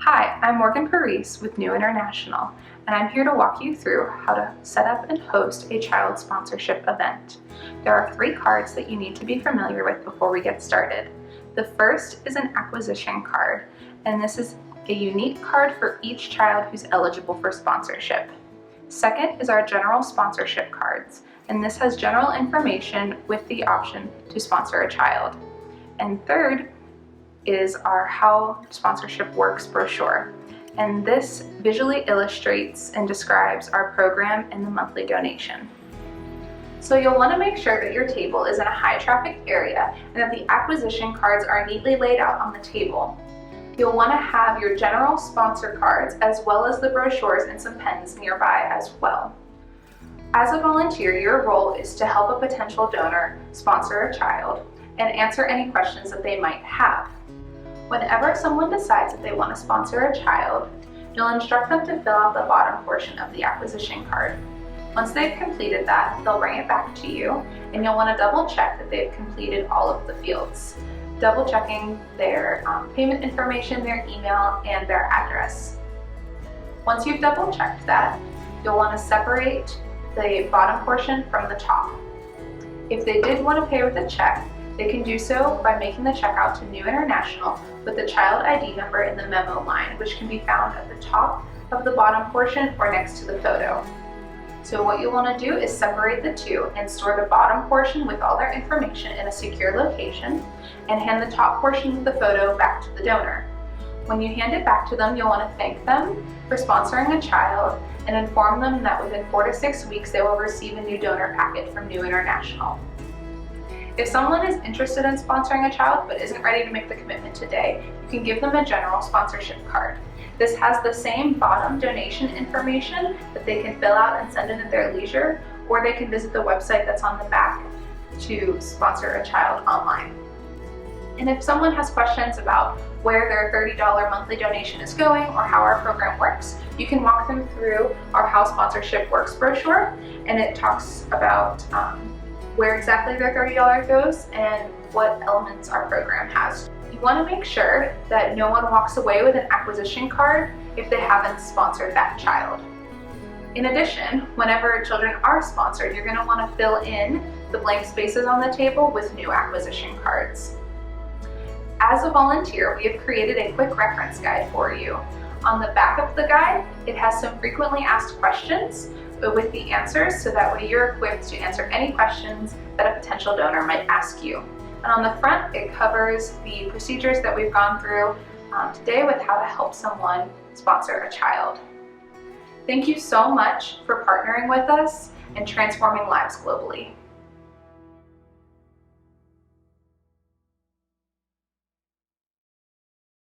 Hi, I'm Morgan Parise with New International, and I'm here to walk you through how to set up and host a child sponsorship event. There are 3 cards that you need to be familiar with before we get started. The first is an acquisition card, and this is a unique card for each child who's eligible for sponsorship. Second is our general sponsorship cards, and this has general information with the option to sponsor a child. And third is our How Sponsorship Works brochure, and this visually illustrates and describes our program and the monthly donation. So you'll want to make sure that your table is in a high traffic area and that the acquisition cards are neatly laid out on the table. You'll want to have your general sponsor cards as well as the brochures and some pens nearby as well. As a volunteer, your role is to help a potential donor sponsor a child and answer any questions that they might have. Whenever someone decides that they want to sponsor a child, you'll instruct them to fill out the bottom portion of the acquisition card. Once they've completed that, they'll bring it back to you, and you'll want to double check that they've completed all of the fields, double checking their payment information, their email, and their address. Once you've double checked that, you'll want to separate the bottom portion from the top. If they did want to pay with a check, they can do so by making the check out to New International with the child ID number in the memo line, which can be found at the top of the bottom portion or next to the photo. So what you'll want to do is separate the two and store the bottom portion with all their information in a secure location and hand the top portion of the photo back to the donor. When you hand it back to them, you'll want to thank them for sponsoring a child and inform them that within 4 to 6 weeks they will receive a new donor packet from New International. If someone is interested in sponsoring a child but isn't ready to make the commitment today, you can give them a general sponsorship card. This has the same bottom donation information that they can fill out and send in at their leisure, or they can visit the website that's on the back to sponsor a child online. And if someone has questions about where their $30 monthly donation is going or how our program works, you can walk them through our How Sponsorship Works brochure, and it talks about where exactly their $30 goes and what elements our program has. You want to make sure that no one walks away with an acquisition card if they haven't sponsored that child. In addition, whenever children are sponsored, you're going to want to fill in the blank spaces on the table with new acquisition cards. As a volunteer, we have created a quick reference guide for you. On the back of the guide, it has some frequently asked questions with the answers, so that way you're equipped to answer any questions that a potential donor might ask you. And on the front, it covers the procedures that we've gone through today with how to help someone sponsor a child. Thank you so much for partnering with us and transforming lives globally.